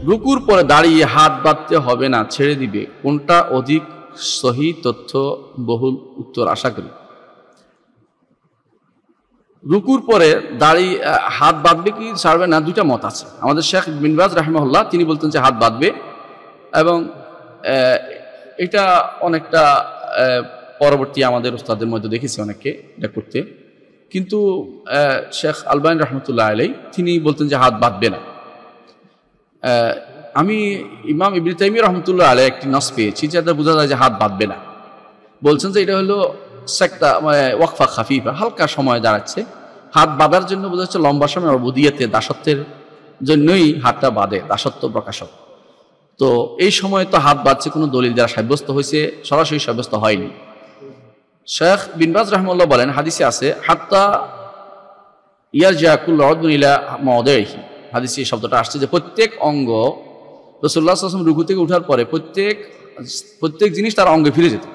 রুকুর পরে দাঁড়িয়ে হাত বাঁধতে হবে না, ছেড়ে দিবে, কোনটা অধিক সহি তথ্য বহুল উত্তর আশা করি। রুকুর পরে দাঁড়িয়ে হাত বাঁধবে কি ছাড়বে না, দুইটা মত আছে। আমাদের শেখ বিন বাজ রাহিমাহুল্লাহ তিনি বলতেন যে হাত বাঁধবে, এবং এটা অনেকটা পরবর্তী আমাদের উস্তাদের মধ্যে দেখেছি অনেককে এটা করতে। কিন্তু শেখ আলবানী রহমতুল্লাহ আলাই তিনি বলতেন যে হাত বাঁধবে না। আমি ইমাম ইবনে তাইমিয়া রহমতুল্লাহ আলাই একটি নাস পেয়েছি যাতে বোঝা যায় যে হাত বাঁধবে না। বলছেন যে এটা হলো সেকটা মানে ওয়াকফা খাফিফা, হালকা সময় দাঁড়াচ্ছে। হাত বাঁধার জন্য বোঝা যাচ্ছে লম্বা সময় অবুদিয়াতে দাসত্বের জন্যই হাতটা বাঁধে, দাসত্ব প্রকাশক। তো এই সময় তো হাত বাঁধছে কোনো দলিল দ্বারা সাব্যস্ত হয়েছে, সরাসরি সাব্যস্ত হয়নি। শেখ বিন বাজ রাহমাতুল্লাহ বলেন হাদিসে আছে হাত্তা ইয়ারজা কুল্লু উযবুন ইলা মাওদিহি। হাদিসে এই শব্দটা আসছে যে প্রত্যেক অঙ্গ রাসূলুল্লাহ সাল্লাল্লাহু আলাইহি ওয়াসাল্লাম রুকু থেকে ওঠার পরে প্রত্যেক জিনিস তার অঙ্গে ফিরে যেত।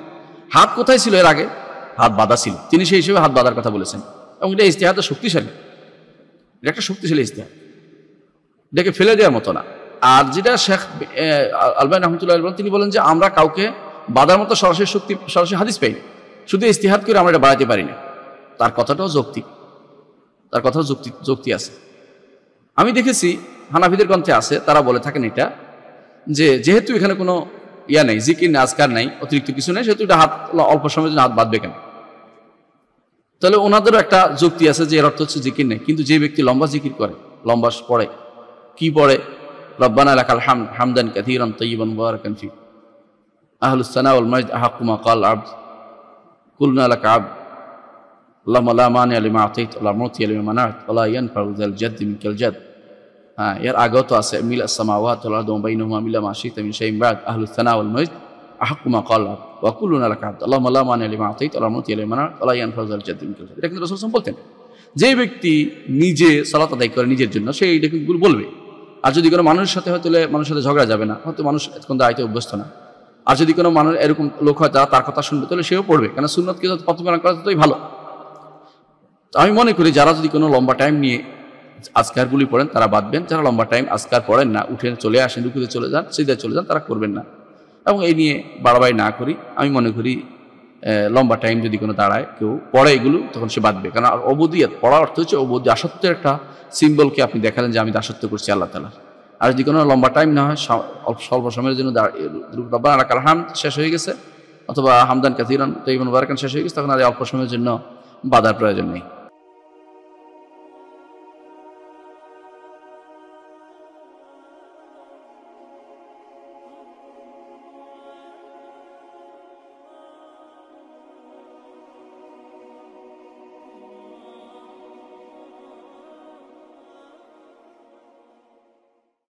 হাত কোথায় ছিল এর আগে? হাত বাঁধা ছিল, তিনি সেই হিসেবে হাত বাঁধার কথা বলেছেন। এবং এটা ইজতিহাদ শক্তিশালী, এটা একটা শক্তিশালী ইজতিহাদ, এটাকে ফেলে দেওয়ার মতো না। আর যেটা শেখ আলবানী রহমতুল্লাহ আলাইহি তিনি বলেন যে আমরা কাউকে বাঁধার মতো সরাসরি হাদিস পাই, শুধু ইজতিহাদ করে আমরা এটা বাড়াতে পারি না। তার কথাটাও যৌক্তিক, তার কথাও যুক্তি আছে। আমি দেখেছি হানাফিদের গ্রন্থে আছে, তারা বলে থাকেন এটা যে যেহেতু এখানে কোনো ইয়া নেই, জিকির নেই, আজকার নাই, অতিরিক্ত কিছু নেই, সেহেতু এটা হাত অল্প সময়ের জন্য হাত বাঁধবে কেন? তাহলে ওনাদেরও একটা যুক্তি আছে যে এর অর্থ হচ্ছে জিকির নেই। কিন্তু যে ব্যক্তি লম্বা জিকির করে, লম্বা পড়ে, কি পড়ে? রব্বানা লাকাল হামদ হামদান কাসীরান তাইয়িবান মুবারাকান ফি, আহলুস সানা ওয়াল মাজদ আহাক্কু মা ক্বাল আবদ, কুলনা লাকা আবদ, আল্লাহুম্মা লা মানি'a লিমা আ'তাইত ওয়া লা মু'তিয়া লিমা মানা'ত ওয়া লা ইয়ানফা'ু যাল জাদ্দি মিনকাল জাদ। হ্যাঁ, এর আগেও তো আছে মিলাস সামাওয়াতি ওয়াল আরদি ওয়া বাইনাহুমা মিলা মা শি'তা মিন শাইইন বা'দ, আহলুস সানা ওয়াল মাজদ আহাক্কু মা ক্বাল আবদ ওয়া কুলুনা লাকা আবদ, আল্লাহুম্মা লা মানি'a লিমা আ'তাইত ওয়া লা মু'তিয়া লিমা মানা'ত ওয়া লা ইয়ানফা'ু যাল জাদ্দি মিনকাল জাদ। এটা কিন্তু রাসূল সাল্লাল্লাহু আলাইহি ওয়াসাল্লাম বলতেন। যে ব্যক্তি নিজে সালাত আদায় করে নিজের জন্য, সে এটা কিন্তু বলবে। আর যদি কোনো মানুষের সাথে হয়তো মানুষের সাথে ঝগড়া যাবে না, হয়তো মানুষ এতক্ষণ দাঁড়াইতে অভ্যস্ত না। আর যদি কোনো মানুষ এরকম লোক হয় তার কথা শুনবে, তাহলে সেও পড়বে, কারণ সুন্নতকে যত প্রতিপালন করা ততই ভালো। তো আমি মনে করি যারা যদি কোনো লম্বা টাইম নিয়ে আজকারগুলি পড়েন তারা বাঁধবেন, যারা লম্বা টাইম আজকার পড়েন না, উঠে চলে আসেন, রুকুতে চলে যান, সিজদায় চলে যান, তারা করবেন না। এবং এই নিয়ে বাড়াবাড়ি না করি, আমি মনে করি লম্বা টাইম যদি কোনো দাঁড়ায় কেউ পড়ে এগুলো, তখন সে বাঁধবে। কারণ অবুদিয়াত পড়ার অর্থ হচ্ছে অবুদি, দাসত্বের একটা সিম্বলকে আপনি দেখালেন যে আমি দাসত্ব করছি আল্লাহ তাআলা। আর যদি কোনো লম্বা টাইম না হয়, স্বল্প সময়ের জন্য রব্বানা লাকাল হামদ শেষ হয়ে গেছে, অথবা হামদান কাসীরান তাইয়িবান মুবারাকান শেষ হয়ে গেছে, তখন আর অল্প সময়ের জন্য বাধার প্রয়োজন নেই।